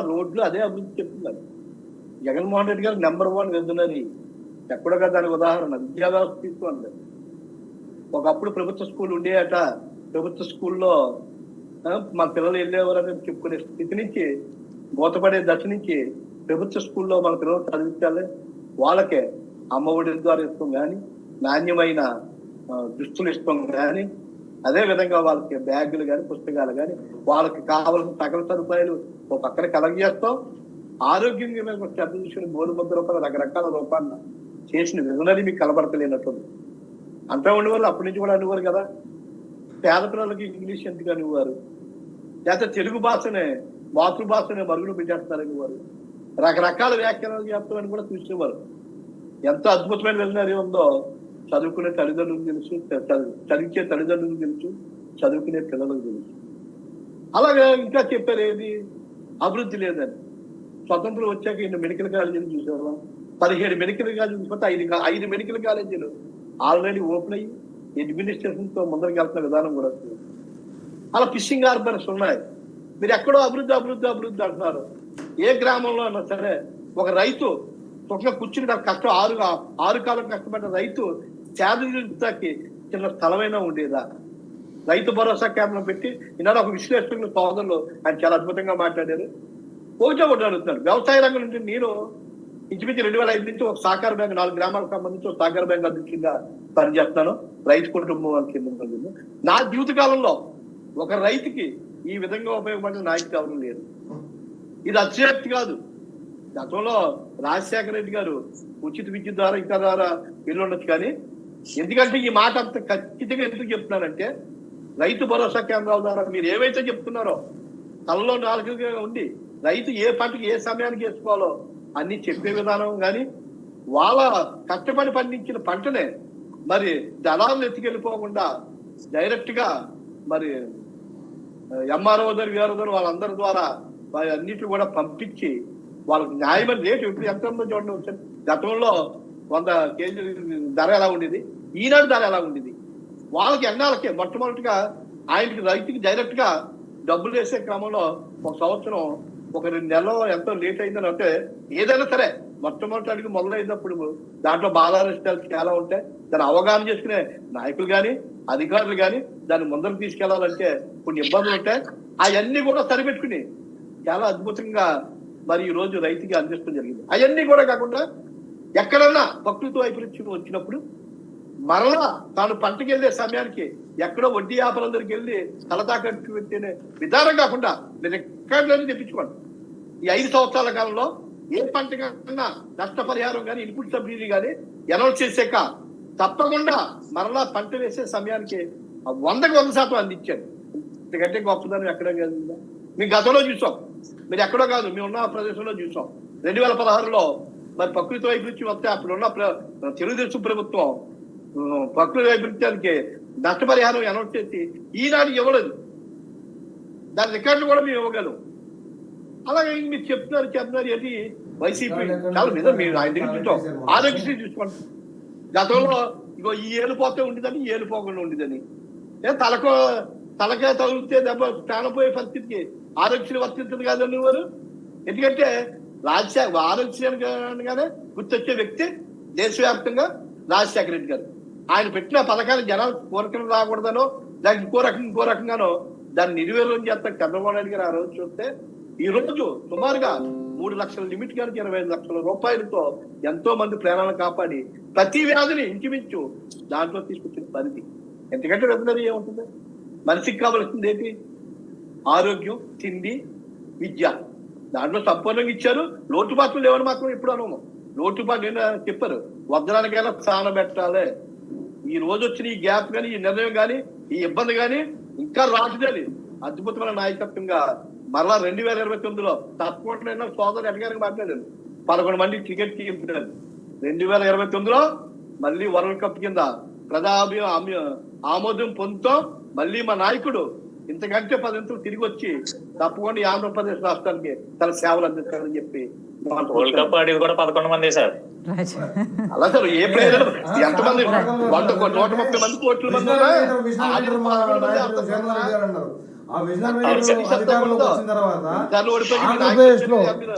రోడ్లు అదే అభివృద్ధి చెప్తున్నారు. జగన్మోహన్ రెడ్డి గారు నెంబర్ 1 విజనరీ. ఎక్కడగా దానికి ఉదాహరణ విద్యా వ్యవస్థ తీసుకోండి. ఒకప్పుడు ప్రభుత్వ స్కూల్ ఉండేయట. ప్రభుత్వ స్కూల్లో మా పిల్లలు వెళ్ళేవారని చెప్పుకునే స్థితి నుంచి, మూతపడే దశ నుంచి ప్రభుత్వ స్కూల్లో మన పిల్లలు చదివించాలి. వాళ్ళకే అమ్మఒడి ద్వారా ఇస్తాం కానీ, నాణ్యమైన దుస్తులు ఇస్తాం కానీ, అదే విధంగా వాళ్ళకి బ్యాగులు కానీ, పుస్తకాలు కానీ, వాళ్ళకి కావాల్సిన సకల సదుపాయాలు ఒక పక్కన కలగజేస్తాం. ఆరోగ్యంగా మేము శ్రద్ధ తీసుకుని 300 రూపాయల రకరకాల రూపాయలు చేసిన విజనరీ మీకు కనబడతలేనట్టుంది. అంతా ఉండేవారు. అప్పటి నుంచి కూడా అనేవారు కదా, పేద పిల్లలకి ఇంగ్లీష్ ఎందుకు అనేవారు, లేకపోతే తెలుగు భాషనే మాతృభాషనే మరుగులు పెట్టేస్తారని వారు రకరకాల వ్యాఖ్యానాలు చేస్తామని కూడా చూసేవారు. ఎంత అద్భుతమైన విజనరీ ఉందో చదువుకునే తల్లిదండ్రులకు తెలుసు, చదివించే తల్లిదండ్రులకు తెలుసు, చదువుకునే పిల్లలకు తెలుసు. అలాగే ఇంకా చెప్పారు ఏది అభివృద్ధి లేదని. స్వతంత్రం వచ్చాక ఇన్ని మెడికల్ కాలేజీలు చూసేవాళ్ళం. 17 మెడికల్ కాలేజీలు చూసుకుంటే 5 మెడికల్ కాలేజీలు ఆల్రెడీ ఓపెన్ అయ్యి అడ్మినిస్ట్రేషన్ తో ముందరికి వెళ్తున్న విధానం కూడా వస్తుంది. అలా ఫిషింగ్ హార్బర్స్ ఉన్నాయి. మీరు ఎక్కడో అభివృద్ధి అభివృద్ధి అభివృద్ధి అంటున్నారు. ఏ గ్రామంలో అయినా సరే ఒక రైతు ఒక కూర్చుని కష్టం 6 కాలం కష్టపడ్డ రైతు శారీరకి చిన్న స్థలమైనా ఉండేదా? రైతు భరోసా కేంద్రం పెట్టి ఈనాడు ఒక విశ్లేషకులు సోదరులు ఆయన చాలా అద్భుతంగా మాట్లాడారు. ఒకటే అడుగుతున్నాడు, వ్యవసాయ రంగం నుంచి నేను ఇంచుమించు 2005 నుంచి ఒక సహకార బ్యాంక్ 4 గ్రామాలకు సంబంధించి ఒక సహకార బ్యాంక్ అధ్యక్షుడిగా పనిచేస్తున్నాను. రైతు కుటుంబం కింద నా జీవిత కాలంలో ఒక రైతుకి ఈ విధంగా ఉపయోగపడిన నాయకుడు ఎవరు లేరు. ఇది అతిశక్తి కాదు. గతంలో రాజశేఖర రెడ్డి గారు ఉచిత విద్యుత్ ద్వారా ఇంకా ద్వారా వెళ్ళుండొచ్చు. కానీ ఎందుకంటే ఈ మాట అంత ఖచ్చితంగా ఎందుకు చెప్తున్నానంటే, రైతు భరోసా కేంద్రాల ద్వారా మీరు ఏవైతే చెప్తున్నారో కళ్ళలో 4గా ఉండి రైతు ఏ పంటకి ఏ సమయానికి వేసుకోవాలో అన్ని చెప్పే విధానం. కానీ వాళ్ళ కష్టపడి పండించిన పంటనే మరి దళాలను ఎత్తుకెళ్ళిపోకుండా డైరెక్ట్ గా మరి ఎంఆర్ఓ గారు వాళ్ళందరి ద్వారా అన్నిటి కూడా పంపించి వాళ్ళకి న్యాయమైన రేటు ఇప్పుడు ఎంత ఉందో చూడండి. వచ్చాను గతంలో 100 కేజీల ధర ఎలా ఉండేది, ఈనాడు ధర ఎలా ఉండేది. వాళ్ళకి ఎన్నాళ్ళకే మొట్టమొదటిగా ఆయనకి రైతుకి డైరెక్ట్ గా డబ్బులు వేసే క్రమంలో ఒక సంవత్సరం ఒక 2 నెలలో ఎంతో లేట్ అయిందని అంటే, ఏదైనా సరే మొట్టమొదటికి మొదలైనప్పుడు దాంట్లో బాధారిష్టాలు చాలా ఉంటాయి. దాన్ని అవగాహన చేసుకునే నాయకులు కానీ అధికారులు కానీ దాన్ని ముందరకు తీసుకెళ్లాలంటే కొన్ని ఇబ్బందులు ఉంటాయి. అవన్నీ కూడా సరిపెట్టుకుని చాలా అద్భుతంగా మరి ఈ రోజు రైతుకి అందించడం జరిగింది. అవన్నీ కూడా కాకుండా ఎక్కడన్నా ప్రకృతి వైపరీత్యం వచ్చినప్పుడు మరలా తాను పంటకి వెళ్ళే సమయానికి ఎక్కడో వడ్డీ వ్యాపారం దగ్గరికి వెళ్ళి తలతాకట్టు పెట్టిన విధానం కాకుండా నేను రికార్డులన్నీ తెప్పించుకోండి. ఈ 5 సంవత్సరాల కాలంలో ఏ పంట కన్నా నష్టపరిహారం కానీ ఇన్పుట్ సబ్సిడీ కానీ అనౌన్స్ చేసాక తప్పకుండా మరలా పంట వేసే సమయానికి 100కి 100% అందించాడు. ఎందుకంటే గొప్పదనం ఎక్కడ కలిగిందా? మేము గతంలో చూసాం, మీరు ఎక్కడో కాదు మేము ఉన్న ప్రదేశంలో చూసాం. 2016లో మరి ప్రకృతి వైపరీత్యం వస్తే అప్పుడున్న తెలుగుదేశం ప్రభుత్వం ప్రకృతి వైపరీత్యానికి నష్టపరిహారం అనౌన్స్ చేసి ఈనాడు ఇవ్వలేదు. దాని రికార్డులు కూడా మేము ఇవ్వగలం. అలాగే మీరు చెప్తున్నారు ఏంటి వైసీపీ చాలా నిజం. మీరు ఆయన దగ్గర చూసాం. ఆరోగ్యశ్రీ చూసుకోండి. గతంలో ఇగో ఈ ఏళ్ళు పోతే ఉండేదని, ఈ ఏళ్ళు పోకుండా ఉండేదని, తలకే తగిలితే దెబ్బ ప్రాణం పోయే పరిస్థితికి ఆరోగ్యశ్రీ వర్తించదు కాదని వారు. ఎందుకంటే ఆరోగ్యశ్రీ అనగానే గుర్తొచ్చే వ్యక్తి దేశవ్యాప్తంగా రాజశేఖర రెడ్డి గారు. ఆయన పెట్టిన పథకాలు జనాలు కోరికలు రాకూడదనో లేకపోతే ఇంకో రకంగానో దాన్ని నిర్వీర్యం చేస్తాం చంద్రబాబు నాయుడు గారు ఆ రోజు చూస్తే ఈ రోజు సుమారుగా 3 లక్షల లిమిట్ కానీ 25 లక్షల రూపాయలతో ఎంతో మంది ప్రాణాలను కాపాడి ప్రతి వ్యాధిని ఇంచుమించు దాంట్లో తీసుకొచ్చిన పరిధి. ఎందుకంటే వెటనరీ ఏముంటుంది, మనిషికి కావాల్సింది ఏంటి? ఆరోగ్యం, తిండి, విద్య. దాంట్లో సంపూర్ణంగా ఇచ్చారు. లోటుపాట్లు లేవని మాత్రం ఎప్పుడు అనము. లోటుపాటు చెప్పారు, వజ్రానికైనా స్థానం పెట్టాలి. ఈ రోజు వచ్చిన ఈ గ్యాప్ కానీ, ఈ నిర్ణయం కానీ, ఈ ఇబ్బంది కానీ ఇంకా రాజధాని అద్భుతమైన నాయకత్వంగా మరలా 2029లో తప్పకుండా సోదరు ఎటగారికి మాట్లాడారు. 11 మంది టికెట్ ఇప్పారు. 2029లో మళ్ళీ వరల్డ్ కప్ కింద ఆమోదం పొందుతాం. మళ్ళీ మా నాయకుడు ఇంతకంటే 10 ఇంతలు తిరిగి వచ్చి తప్పకుండా ఈ ఆంధ్రప్రదేశ్ రాష్ట్రానికి తన సేవలు అందిస్తారని చెప్పి వరల్డ్ కప్ ఆడి కూడా 11 మంది సార్. అలా సార్ ఏ ప్లేయర్ ఎంతమంది 130 మంది కోట్ల మంది ఆ విజనరీ అవును సార్, ఈ శబ్దం అధికారంలోకి ఉందో? వచ్చిన తర్వాత దాన్ని ఓడిపోయి ఆంధ్రప్రదేశ్లో నాయకులు